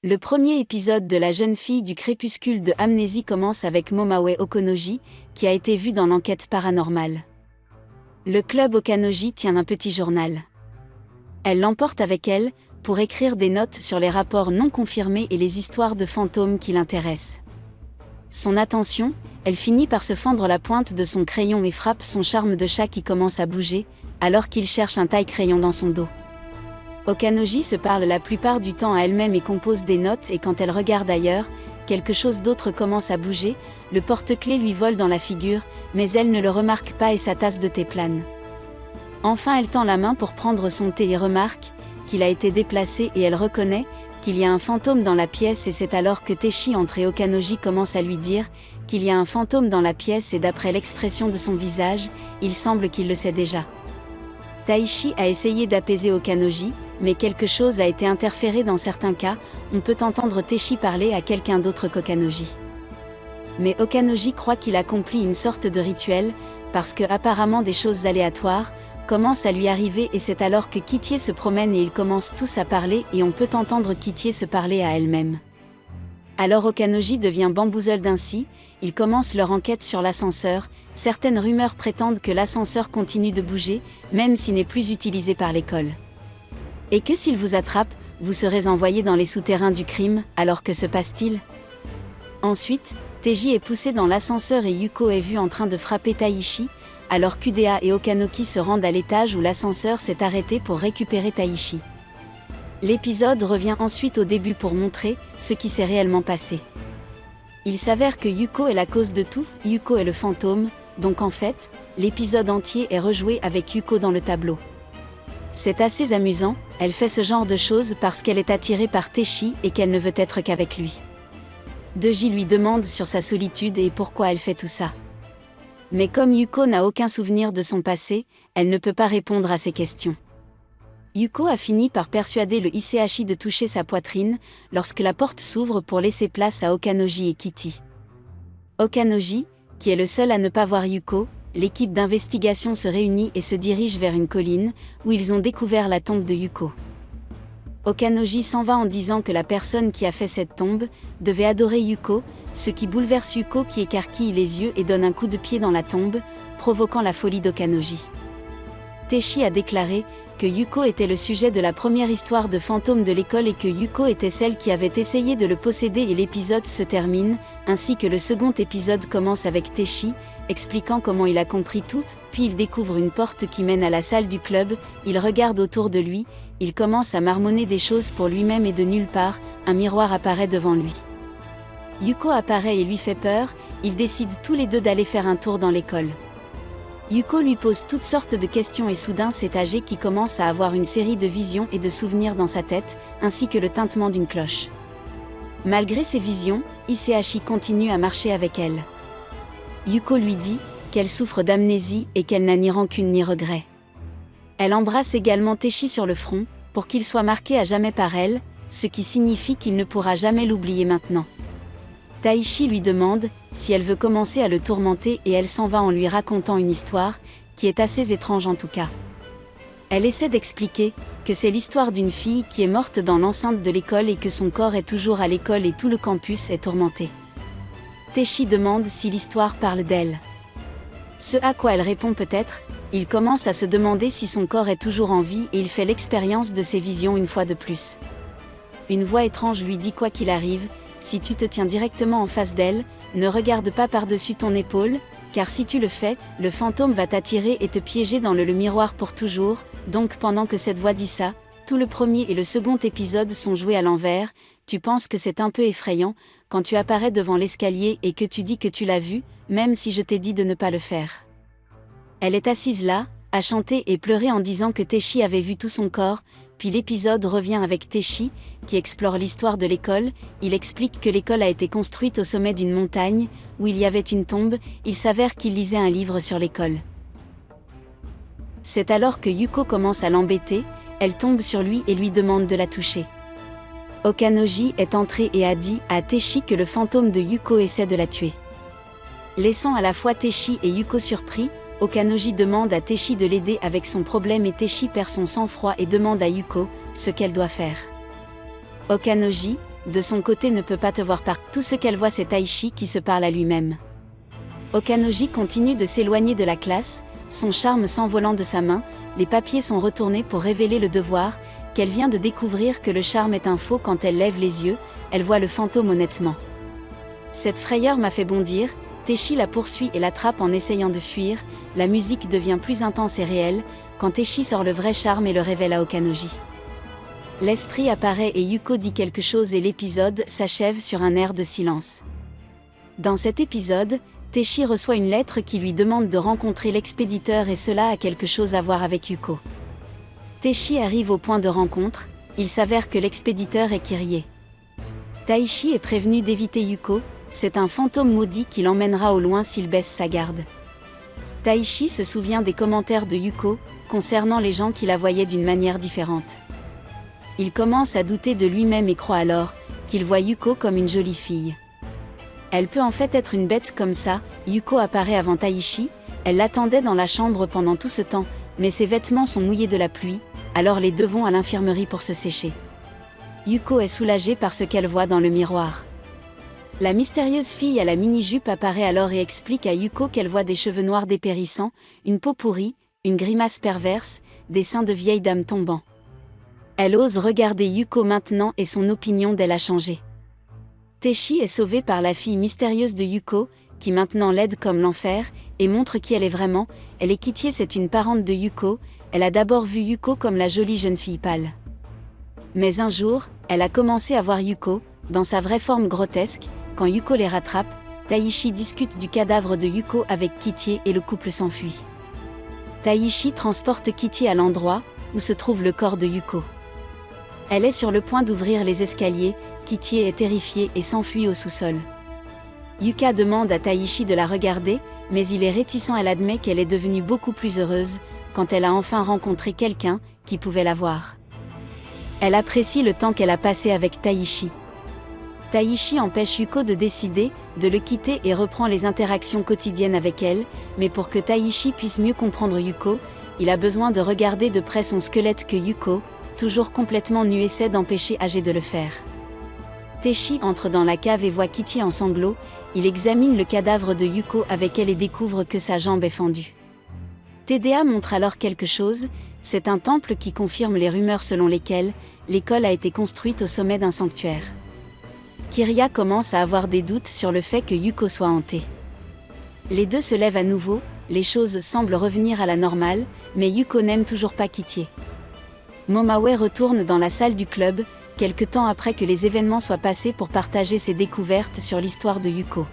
Le premier épisode de La jeune fille du crépuscule de Amnésie commence avec Momawe Okanoji, qui a été vue dans l'enquête paranormale. Le club Okanoji tient un petit journal. Elle l'emporte avec elle, pour écrire des notes sur les rapports non confirmés et les histoires de fantômes qui l'intéressent. Son attention, elle finit par se fendre la pointe de son crayon et frappe son charme de chat qui commence à bouger, alors qu'il cherche un taille-crayon dans son dos. Okanoji se parle la plupart du temps à elle-même et compose des notes, et quand elle regarde ailleurs, quelque chose d'autre commence à bouger, le porte-clés lui vole dans la figure, mais elle ne le remarque pas et sa tasse de thé plane. Enfin elle tend la main pour prendre son thé et remarque qu'il a été déplacé et elle reconnaît qu'il y a un fantôme dans la pièce, et c'est alors que Teishi entre et Okanoji commence à lui dire qu'il y a un fantôme dans la pièce, et d'après l'expression de son visage, il semble qu'il le sait déjà. Taishi a essayé d'apaiser Okanoji, mais quelque chose a été interféré dans certains cas, on peut entendre Teishi parler à quelqu'un d'autre qu'Okanoji. Mais Okanoji croit qu'il accomplit une sorte de rituel, parce que apparemment des choses aléatoires commencent à lui arriver, et c'est alors que Kittie se promène et ils commencent tous à parler et on peut entendre Kittie se parler à elle-même. Alors Okanoji devient bamboozled ainsi, ils commencent leur enquête sur l'ascenseur, certaines rumeurs prétendent que l'ascenseur continue de bouger, même s'il n'est plus utilisé par l'école. Et que s'il vous attrape, vous serez envoyé dans les souterrains du crime, alors que se passe-t-il ? Ensuite, Teiji est poussé dans l'ascenseur et Yuko est vue en train de frapper Taishi, alors qu'Udea et Okanoki se rendent à l'étage où l'ascenseur s'est arrêté pour récupérer Taishi. L'épisode revient ensuite au début pour montrer ce qui s'est réellement passé. Il s'avère que Yuko est la cause de tout, Yuko est le fantôme, donc en fait, l'épisode entier est rejoué avec Yuko dans le tableau. C'est assez amusant, elle fait ce genre de choses parce qu'elle est attirée par Teishi et qu'elle ne veut être qu'avec lui. Deji lui demande sur sa solitude et pourquoi elle fait tout ça. Mais comme Yuko n'a aucun souvenir de son passé, elle ne peut pas répondre à ces questions. Yuko a fini par persuader le Isehashi de toucher sa poitrine, lorsque la porte s'ouvre pour laisser place à Okanoji et Kittie. Okanoji, qui est le seul à ne pas voir Yuko, l'équipe d'investigation se réunit et se dirige vers une colline, où ils ont découvert la tombe de Yuko. Okanoji s'en va en disant que la personne qui a fait cette tombe devait adorer Yuko, ce qui bouleverse Yuko qui écarquille les yeux et donne un coup de pied dans la tombe, provoquant la folie d'Okanoji. Teishi a déclaré que Yuko était le sujet de la première histoire de fantôme de l'école et que Yuko était celle qui avait essayé de le posséder, et l'épisode se termine, ainsi que le second épisode commence avec Teishi, expliquant comment il a compris tout, puis il découvre une porte qui mène à la salle du club, il regarde autour de lui, il commence à marmonner des choses pour lui-même et de nulle part, un miroir apparaît devant lui. Yuko apparaît et lui fait peur, ils décident tous les deux d'aller faire un tour dans l'école. Yuko lui pose toutes sortes de questions et soudain c'est âgé qui commence à avoir une série de visions et de souvenirs dans sa tête, ainsi que le tintement d'une cloche. Malgré ces visions, Isehashi continue à marcher avec elle. Yuko lui dit qu'elle souffre d'amnésie et qu'elle n'a ni rancune ni regret. Elle embrasse également Teishi sur le front, pour qu'il soit marqué à jamais par elle, ce qui signifie qu'il ne pourra jamais l'oublier maintenant. Taishi lui demande si elle veut commencer à le tourmenter et elle s'en va en lui racontant une histoire, qui est assez étrange en tout cas. Elle essaie d'expliquer que c'est l'histoire d'une fille qui est morte dans l'enceinte de l'école et que son corps est toujours à l'école et tout le campus est tourmenté. Teishi demande si l'histoire parle d'elle. Ce à quoi elle répond peut-être, il commence à se demander si son corps est toujours en vie et il fait l'expérience de ses visions une fois de plus. Une voix étrange lui dit quoi qu'il arrive, si tu te tiens directement en face d'elle, ne regarde pas par-dessus ton épaule, car si tu le fais, le fantôme va t'attirer et te piéger dans le miroir pour toujours. Donc pendant que cette voix dit ça, tout le premier et le second épisode sont joués à l'envers, tu penses que c'est un peu effrayant, quand tu apparais devant l'escalier et que tu dis que tu l'as vu, même si je t'ai dit de ne pas le faire. Elle est assise là, à chanter et pleurer en disant que Teishi avait vu tout son corps, puis l'épisode revient avec Teishi, qui explore l'histoire de l'école, il explique que l'école a été construite au sommet d'une montagne, où il y avait une tombe, il s'avère qu'il lisait un livre sur l'école. C'est alors que Yuko commence à l'embêter, elle tombe sur lui et lui demande de la toucher. Okanoji est entré et a dit à Teishi que le fantôme de Yuko essaie de la tuer. Laissant à la fois Teishi et Yuko surpris, Okanoji demande à Teishi de l'aider avec son problème et Teishi perd son sang-froid et demande à Yuko ce qu'elle doit faire. Okanoji, de son côté ne peut pas te voir par. Tout ce qu'elle voit c'est Taichi qui se parle à lui-même. Okanoji continue de s'éloigner de la classe, son charme s'envolant de sa main, les papiers sont retournés pour révéler le devoir, qu'elle vient de découvrir que le charme est un faux. Quand elle lève les yeux, elle voit le fantôme honnêtement. Cette frayeur m'a fait bondir, Taichi la poursuit et l'attrape en essayant de fuir, la musique devient plus intense et réelle, quand Taichi sort le vrai charme et le révèle à Okanoji. L'esprit apparaît et Yuko dit quelque chose et l'épisode s'achève sur un air de silence. Dans cet épisode, Taichi reçoit une lettre qui lui demande de rencontrer l'expéditeur et cela a quelque chose à voir avec Yuko. Taichi arrive au point de rencontre, il s'avère que l'expéditeur est Kirie. Taichi est prévenu d'éviter Yuko, c'est un fantôme maudit qui l'emmènera au loin s'il baisse sa garde. Taichi se souvient des commentaires de Yuko, concernant les gens qui la voyaient d'une manière différente. Il commence à douter de lui-même et croit alors qu'il voit Yuko comme une jolie fille. Elle peut en fait être une bête comme ça. Yuko apparaît avant Taichi, elle l'attendait dans la chambre pendant tout ce temps, mais ses vêtements sont mouillés de la pluie, alors les deux vont à l'infirmerie pour se sécher. Yuko est soulagée par ce qu'elle voit dans le miroir. La mystérieuse fille à la mini-jupe apparaît alors et explique à Yuko qu'elle voit des cheveux noirs dépérissants, une peau pourrie, une grimace perverse, des seins de vieille dame tombant. Elle ose regarder Yuko maintenant et son opinion d'elle a changé. Taichi est sauvée par la fille mystérieuse de Yuko, qui maintenant l'aide comme l'enfer, et montre qui elle est vraiment. Elle est Kitie, c'est une parente de Yuko, elle a d'abord vu Yuko comme la jolie jeune fille pâle. Mais un jour, elle a commencé à voir Yuko, dans sa vraie forme grotesque, quand Yuko les rattrape, Taichi discute du cadavre de Yuko avec Kitie et le couple s'enfuit. Taichi transporte Kitie à l'endroit où se trouve le corps de Yuko. Elle est sur le point d'ouvrir les escaliers, Kitie est terrifiée et s'enfuit au sous-sol. Yuka demande à Taichi de la regarder, mais il est réticent. Elle admet qu'elle est devenue beaucoup plus heureuse, quand elle a enfin rencontré quelqu'un qui pouvait la voir. Elle apprécie le temps qu'elle a passé avec Taichi. Taichi empêche Yuko de décider, de le quitter et reprend les interactions quotidiennes avec elle, mais pour que Taichi puisse mieux comprendre Yuko, il a besoin de regarder de près son squelette que Yuko, toujours complètement nue, essaie d'empêcher Age de le faire. Taichi entre dans la cave et voit Kitie en sanglots, il examine le cadavre de Yuko avec elle et découvre que sa jambe est fendue. TDA montre alors quelque chose, c'est un temple qui confirme les rumeurs selon lesquelles l'école a été construite au sommet d'un sanctuaire. Kiria commence à avoir des doutes sur le fait que Yuko soit hantée. Les deux se lèvent à nouveau, les choses semblent revenir à la normale, mais Yuko n'aime toujours pas Kitie. Momawe retourne dans la salle du club, quelque temps après que les événements soient passés pour partager ses découvertes sur l'histoire de Yuko.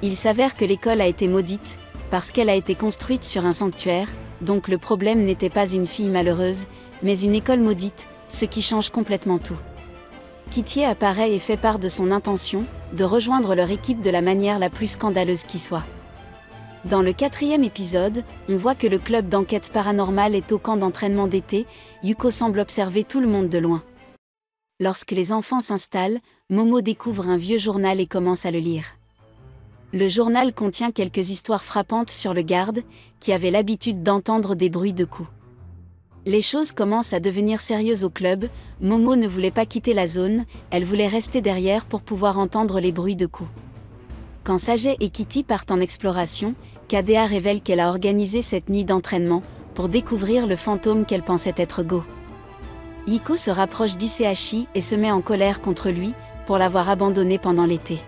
Il s'avère que l'école a été maudite, parce qu'elle a été construite sur un sanctuaire, donc le problème n'était pas une fille malheureuse, mais une école maudite, ce qui change complètement tout. Kitie apparaît et fait part de son intention, de rejoindre leur équipe de la manière la plus scandaleuse qui soit. Dans le 4e épisode, on voit que le club d'enquête paranormale est au camp d'entraînement d'été, Yuko semble observer tout le monde de loin. Lorsque les enfants s'installent, Momo découvre un vieux journal et commence à le lire. Le journal contient quelques histoires frappantes sur le garde, qui avait l'habitude d'entendre des bruits de coups. Les choses commencent à devenir sérieuses au club, Momo ne voulait pas quitter la zone, elle voulait rester derrière pour pouvoir entendre les bruits de coups. Quand Sage et Kitty partent en exploration, KDA révèle qu'elle a organisé cette nuit d'entraînement, pour découvrir le fantôme qu'elle pensait être Go. Hiko se rapproche d'Isehashi et se met en colère contre lui, pour l'avoir abandonné pendant l'été.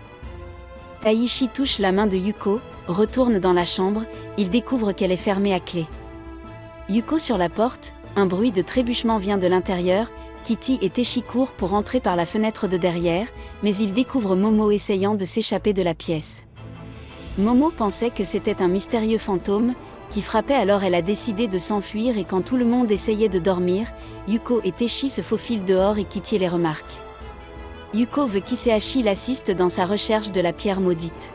Taichi touche la main de Yuko, retourne dans la chambre, il découvre qu'elle est fermée à clé. Yuko sur la porte, un bruit de trébuchement vient de l'intérieur, Kitty et Taichi courent pour entrer par la fenêtre de derrière, mais ils découvrent Momo essayant de s'échapper de la pièce. Momo pensait que c'était un mystérieux fantôme, qui frappait, alors elle a décidé de s'enfuir et quand tout le monde essayait de dormir, Yuko et Taichi se faufilent dehors et Kitty les remarque. Yuko veut qu'Isehashi l'assiste dans sa recherche de la pierre maudite.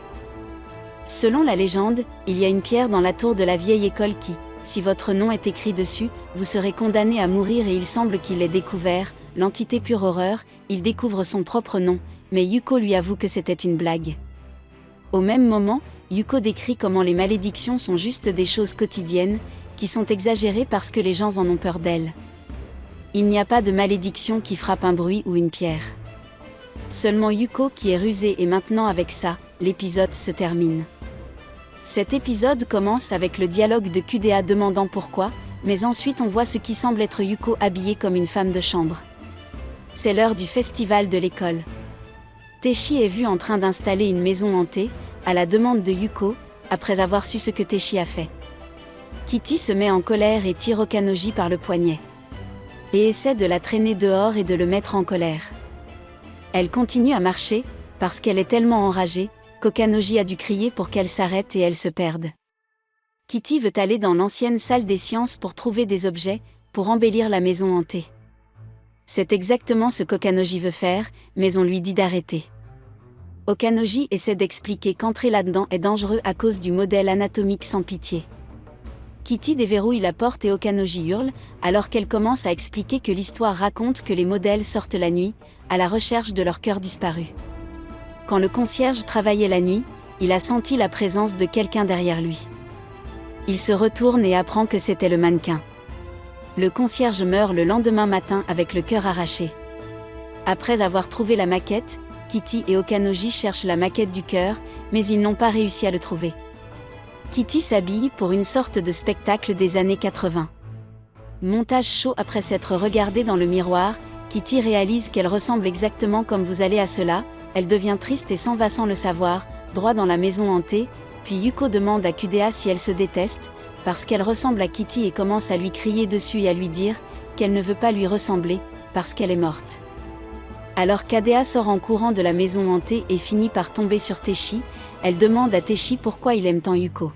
Selon la légende, il y a une pierre dans la tour de la vieille école qui, si votre nom est écrit dessus, vous serez condamné à mourir et il semble qu'il l'ait découvert, l'entité pure horreur, il découvre son propre nom, mais Yuko lui avoue que c'était une blague. Au même moment, Yuko décrit comment les malédictions sont juste des choses quotidiennes, qui sont exagérées parce que les gens en ont peur d'elles. Il n'y a pas de malédiction qui frappe un bruit ou une pierre. Seulement Yuko qui est rusé et maintenant avec ça, l'épisode se termine. Cet épisode commence avec le dialogue de Kudea demandant pourquoi, mais ensuite on voit ce qui semble être Yuko habillée comme une femme de chambre. C'est l'heure du festival de l'école. Teishi est vu en train d'installer une maison hantée, à la demande de Yuko, après avoir su ce que Teishi a fait. Kitty se met en colère et tire Okanoji par le poignet. Et essaie de la traîner dehors et de le mettre en colère. Elle continue à marcher, parce qu'elle est tellement enragée, qu'Okanoji a dû crier pour qu'elle s'arrête et elle se perde. Kitty veut aller dans l'ancienne salle des sciences pour trouver des objets, pour embellir la maison hantée. C'est exactement ce qu'Okanoji veut faire, mais on lui dit d'arrêter. Okanoji essaie d'expliquer qu'entrer là-dedans est dangereux à cause du modèle anatomique sans pitié. Kitty déverrouille la porte et Okanoji hurle, alors qu'elle commence à expliquer que l'histoire raconte que les modèles sortent la nuit, à la recherche de leur cœur disparu. Quand le concierge travaillait la nuit, il a senti la présence de quelqu'un derrière lui. Il se retourne et apprend que c'était le mannequin. Le concierge meurt le lendemain matin avec le cœur arraché. Après avoir trouvé la maquette, Kitty et Okanoji cherchent la maquette du cœur, mais ils n'ont pas réussi à le trouver. Kitty s'habille pour une sorte de spectacle des années 80. Montage chaud après s'être regardée dans le miroir, Kitty réalise qu'elle ressemble exactement comme vous allez à cela, elle devient triste et s'en va sans le savoir, droit dans la maison hantée, puis Yuko demande à Kudea si elle se déteste, parce qu'elle ressemble à Kitty et commence à lui crier dessus et à lui dire qu'elle ne veut pas lui ressembler, parce qu'elle est morte. Alors Kadea sort en courant de la maison hantée et finit par tomber sur Teishi, elle demande à Teishi pourquoi il aime tant Yuko.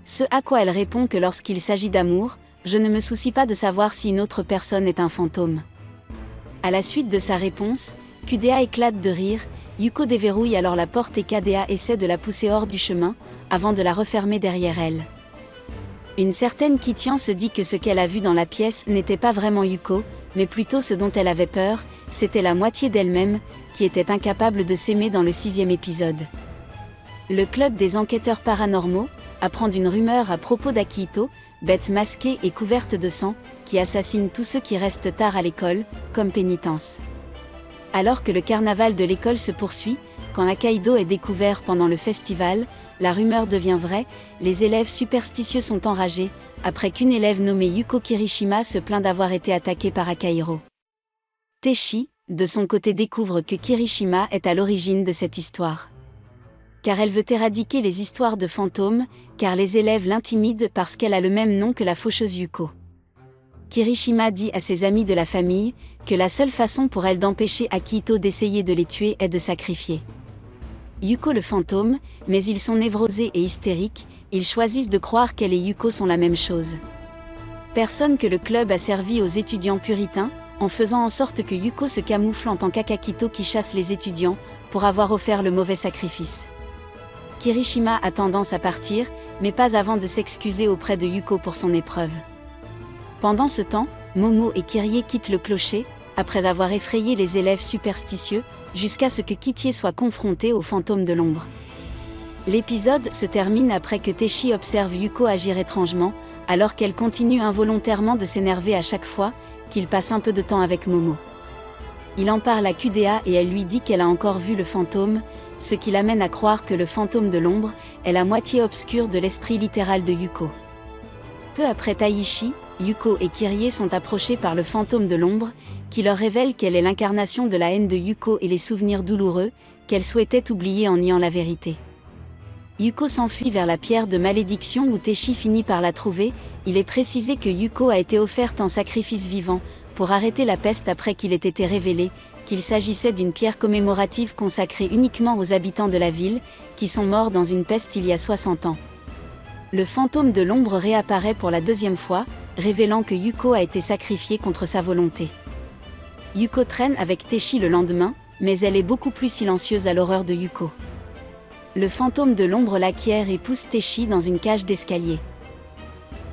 Ce à quoi elle répond que lorsqu'il s'agit d'amour, je ne me soucie pas de savoir si une autre personne est un fantôme. À la suite de sa réponse, Kudea éclate de rire, Yuko déverrouille alors la porte et Kadea essaie de la pousser hors du chemin, avant de la refermer derrière elle. Une certaine Kitian se dit que ce qu'elle a vu dans la pièce n'était pas vraiment Yuko, mais plutôt ce dont elle avait peur, c'était la moitié d'elle-même, qui était incapable de s'aimer dans le 6e épisode. Le club des enquêteurs paranormaux apprend d'une rumeur à propos d'Akihito, bête masquée et couverte de sang, qui assassine tous ceux qui restent tard à l'école, comme pénitence. Alors que le carnaval de l'école se poursuit, quand Akaido est découvert pendant le festival, la rumeur devient vraie, les élèves superstitieux sont enragés, après qu'une élève nommée Yuko Kirishima se plaint d'avoir été attaquée par Akahiro. Teishi, de son côté découvre que Kirishima est à l'origine de cette histoire. Car elle veut éradiquer les histoires de fantômes, car les élèves l'intimident parce qu'elle a le même nom que la faucheuse Yuko. Kirishima dit à ses amis de la famille que la seule façon pour elle d'empêcher Akihito d'essayer de les tuer est de sacrifier Yuko le fantôme, mais ils sont névrosés et hystériques, ils choisissent de croire qu'elle et Yuko sont la même chose. Personne que le club a servi aux étudiants puritains, en faisant en sorte que Yuko se camoufle en tant qu'Akahito qui chasse les étudiants, pour avoir offert le mauvais sacrifice. Kirishima a tendance à partir, mais pas avant de s'excuser auprès de Yuko pour son épreuve. Pendant ce temps, Momo et Kirie quittent le clocher, après avoir effrayé les élèves superstitieux, jusqu'à ce que Kitty soit confronté au fantôme de l'ombre. L'épisode se termine après que Teishi observe Yuko agir étrangement, alors qu'elle continue involontairement de s'énerver à chaque fois qu'il passe un peu de temps avec Momo. Il en parle à Kudea et elle lui dit qu'elle a encore vu le fantôme, ce qui l'amène à croire que le fantôme de l'ombre est la moitié obscure de l'esprit littéral de Yuko. Peu après Taishi, Yuko et Kirie sont approchés par le fantôme de l'ombre, qui leur révèle qu'elle est l'incarnation de la haine de Yuko et les souvenirs douloureux qu'elle souhaitait oublier en niant la vérité. Yuko s'enfuit vers la pierre de malédiction où Teishi finit par la trouver. Il est précisé que Yuko a été offerte en sacrifice vivant, pour arrêter la peste après qu'il ait été révélé qu'il s'agissait d'une pierre commémorative consacrée uniquement aux habitants de la ville, qui sont morts dans une peste il y a 60 ans. Le fantôme de l'ombre réapparaît pour la 2e fois, révélant que Yuko a été sacrifiée contre sa volonté. Yuko traîne avec Teishi le lendemain, mais elle est beaucoup plus silencieuse à l'horreur de Yuko. Le fantôme de l'ombre l'acquiert et pousse Teishi dans une cage d'escalier.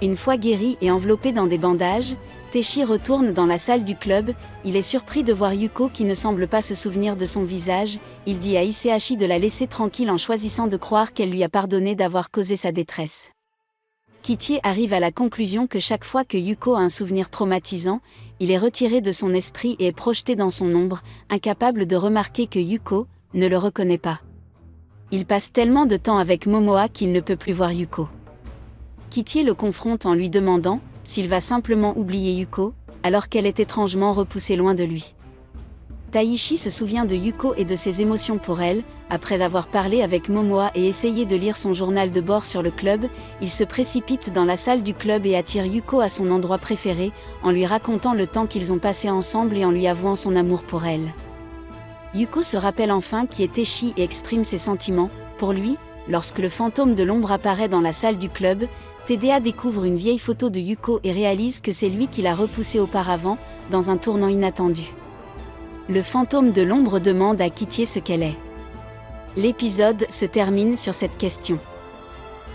Une fois guéri et enveloppé dans des bandages, Teishi retourne dans la salle du club, il est surpris de voir Yuko qui ne semble pas se souvenir de son visage, il dit à Isehashi de la laisser tranquille en choisissant de croire qu'elle lui a pardonné d'avoir causé sa détresse. Kitty arrive à la conclusion que chaque fois que Yuko a un souvenir traumatisant, il est retiré de son esprit et est projeté dans son ombre, incapable de remarquer que Yuko ne le reconnaît pas. Il passe tellement de temps avec Momoa qu'il ne peut plus voir Yuko. Kitie le confronte en lui demandant s'il va simplement oublier Yuko, alors qu'elle est étrangement repoussée loin de lui. Taichi se souvient de Yuko et de ses émotions pour elle. Après avoir parlé avec Momoa et essayé de lire son journal de bord sur le club, il se précipite dans la salle du club et attire Yuko à son endroit préféré, en lui racontant le temps qu'ils ont passé ensemble et en lui avouant son amour pour elle. Yuko se rappelle enfin qui est Taichi et exprime ses sentiments. Pour lui, lorsque le fantôme de l'ombre apparaît dans la salle du club, TDA découvre une vieille photo de Yuko et réalise que c'est lui qui l'a repoussée auparavant, dans un tournant inattendu. Le fantôme de l'ombre demande à Kitie ce qu'elle est. L'épisode se termine sur cette question.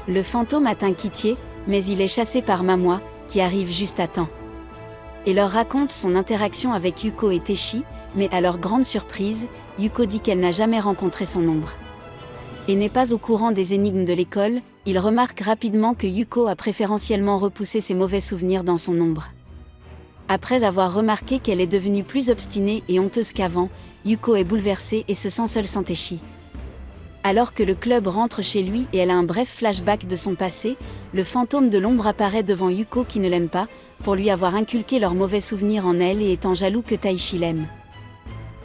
Le fantôme atteint Kitie, mais il est chassé par Momoa, qui arrive juste à temps. Et leur raconte son interaction avec Yuko et Taichi, mais à leur grande surprise, Yuko dit qu'elle n'a jamais rencontré son ombre. Et n'est pas au courant des énigmes de l'école, il remarque rapidement que Yuko a préférentiellement repoussé ses mauvais souvenirs dans son ombre. Après avoir remarqué qu'elle est devenue plus obstinée et honteuse qu'avant, Yuko est bouleversée et se sent seule sans Taichi. Alors que le club rentre chez lui et elle a un bref flashback de son passé, le fantôme de l'ombre apparaît devant Yuko qui ne l'aime pas, pour lui avoir inculqué leurs mauvais souvenirs en elle et étant jaloux que Taichi l'aime.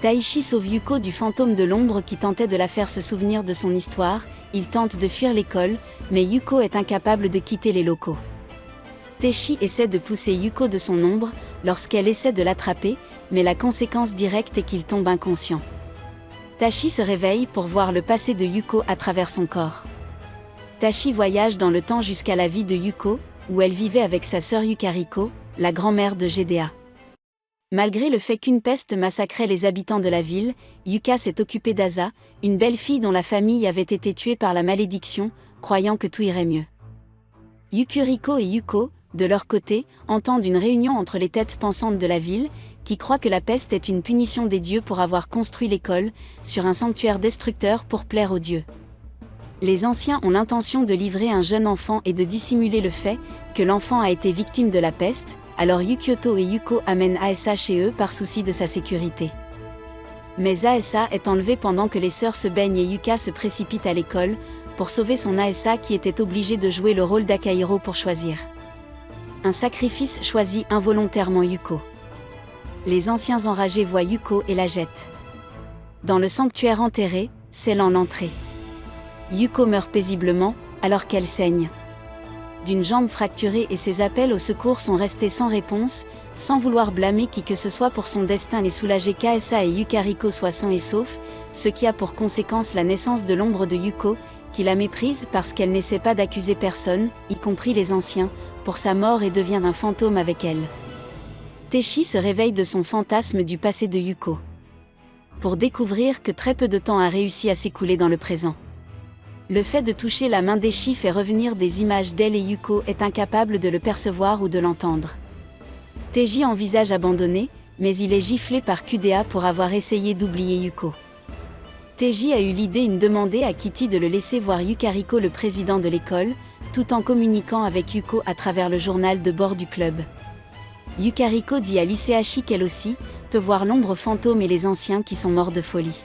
Taichi sauve Yuko du fantôme de l'ombre qui tentait de la faire se souvenir de son histoire. Il tente de fuir l'école, mais Yuko est incapable de quitter les locaux. Taichi essaie de pousser Yuko de son ombre, lorsqu'elle essaie de l'attraper, mais la conséquence directe est qu'il tombe inconscient. Taichi se réveille pour voir le passé de Yuko à travers son corps. Taichi voyage dans le temps jusqu'à la vie de Yuko, où elle vivait avec sa sœur Yukariko, la grand-mère de GDA. Malgré le fait qu'une peste massacrait les habitants de la ville, Yuka s'est occupée d'Asa, une belle fille dont la famille avait été tuée par la malédiction, croyant que tout irait mieux. Yukuriko et Yuko, de leur côté, entendent une réunion entre les têtes pensantes de la ville, qui croient que la peste est une punition des dieux pour avoir construit l'école, sur un sanctuaire destructeur pour plaire aux dieux. Les anciens ont l'intention de livrer un jeune enfant et de dissimuler le fait que l'enfant a été victime de la peste, alors Yukioto et Yuko amènent Aesa chez eux par souci de sa sécurité. Mais Aesa est enlevée pendant que les sœurs se baignent et Yuka se précipite à l'école, pour sauver son Aesa qui était obligée de jouer le rôle d'Akahiro pour choisir. Un sacrifice choisit involontairement Yuko. Les anciens enragés voient Yuko et la jettent dans le sanctuaire enterré, scellant l'entrée. Yuko meurt paisiblement, alors qu'elle saigne d'une jambe fracturée et ses appels au secours sont restés sans réponse, sans vouloir blâmer qui que ce soit pour son destin et soulager qu'Aesa et Yukariko soient sains et saufs, ce qui a pour conséquence la naissance de l'ombre de Yuko, qui la méprise parce qu'elle n'essaie pas d'accuser personne, y compris les anciens, pour sa mort et devient un fantôme avec elle. Taichi se réveille de son fantasme du passé de Yuko, pour découvrir que très peu de temps a réussi à s'écouler dans le présent. Le fait de toucher la main d'Echi fait revenir des images d'elle et Yuko est incapable de le percevoir ou de l'entendre. Teiji envisage abandonner, mais il est giflé par Kudea pour avoir essayé d'oublier Yuko. Teiji a eu l'idée de demander à Kitty de le laisser voir Yukariko, le président de l'école, tout en communiquant avec Yuko à travers le journal de bord du club. Yukariko dit à Liseashi qu'elle aussi peut voir l'ombre fantôme et les anciens qui sont morts de folie.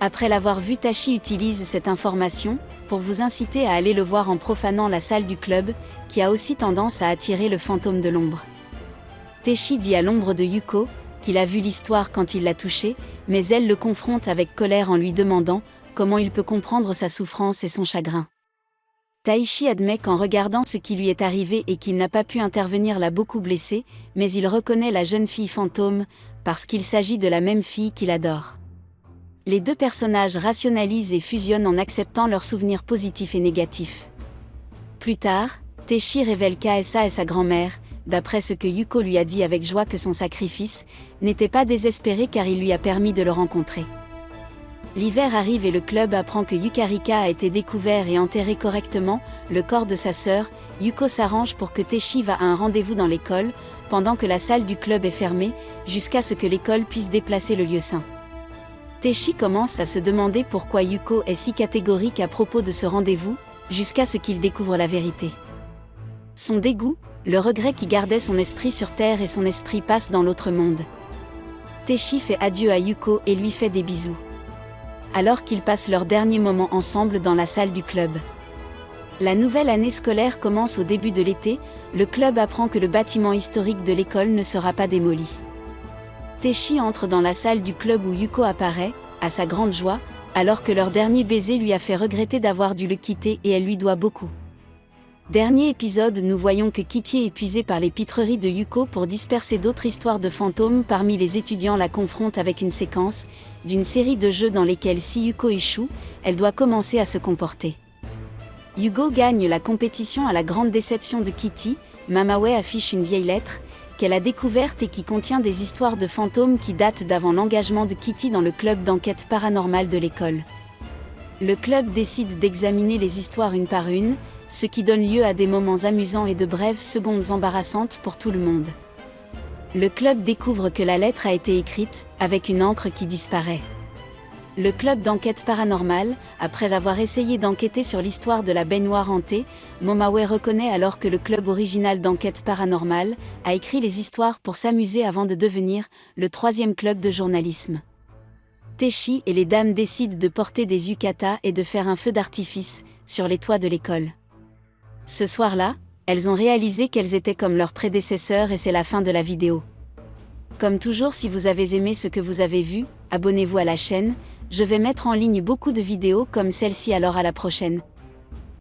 Après l'avoir vu, Taichi utilise cette information pour vous inciter à aller le voir en profanant la salle du club, qui a aussi tendance à attirer le fantôme de l'ombre. Taichi dit à l'ombre de Yuko qu'il a vu l'histoire quand il l'a touchée, mais elle le confronte avec colère en lui demandant comment il peut comprendre sa souffrance et son chagrin. Taichi admet qu'en regardant ce qui lui est arrivé et qu'il n'a pas pu intervenir l'a beaucoup blessé, mais il reconnaît la jeune fille fantôme, parce qu'il s'agit de la même fille qu'il adore. Les deux personnages rationalisent et fusionnent en acceptant leurs souvenirs positifs et négatifs. Plus tard, Taichi révèle qu'Aesa est sa grand-mère, d'après ce que Yuko lui a dit avec joie que son sacrifice n'était pas désespéré car il lui a permis de le rencontrer. L'hiver arrive et le club apprend que Yukarika a été découvert et enterré correctement, le corps de sa sœur. Yuko s'arrange pour que Taichi va à un rendez-vous dans l'école, pendant que la salle du club est fermée, jusqu'à ce que l'école puisse déplacer le lieu saint. Taichi commence à se demander pourquoi Yuko est si catégorique à propos de ce rendez-vous, jusqu'à ce qu'il découvre la vérité. Son dégoût le regret qui gardait son esprit sur Terre et son esprit passe dans l'autre monde. Teishi fait adieu à Yuko et lui fait des bisous. Alors qu'ils passent leurs derniers moments ensemble dans la salle du club. La nouvelle année scolaire commence au début de l'été, le club apprend que le bâtiment historique de l'école ne sera pas démoli. Teishi entre dans la salle du club où Yuko apparaît, à sa grande joie, alors que leur dernier baiser lui a fait regretter d'avoir dû le quitter et elle lui doit beaucoup. Dernier épisode, nous voyons que Kitty est épuisée par les pitreries de Yuko pour disperser d'autres histoires de fantômes parmi les étudiants la confrontent avec une séquence d'une série de jeux dans lesquels si Yuko échoue, elle doit commencer à se comporter. Yugo gagne la compétition à la grande déception de Kitty, Mamawe affiche une vieille lettre qu'elle a découverte et qui contient des histoires de fantômes qui datent d'avant l'engagement de Kitty dans le club d'enquête paranormale de l'école. Le club décide d'examiner les histoires une par une, ce qui donne lieu à des moments amusants et de brèves secondes embarrassantes pour tout le monde. Le club découvre que la lettre a été écrite, avec une encre qui disparaît. Le club d'enquête paranormale, après avoir essayé d'enquêter sur l'histoire de la baignoire hantée, Momawe reconnaît alors que le club original d'enquête paranormale a écrit les histoires pour s'amuser avant de devenir le 3e club de journalisme. Teishi et les dames décident de porter des yukatas et de faire un feu d'artifice sur les toits de l'école. Ce soir-là, elles ont réalisé qu'elles étaient comme leurs prédécesseurs et c'est la fin de la vidéo. Comme toujours, si vous avez aimé ce que vous avez vu, abonnez-vous à la chaîne. Je vais mettre en ligne beaucoup de vidéos comme celle-ci, alors à la prochaine.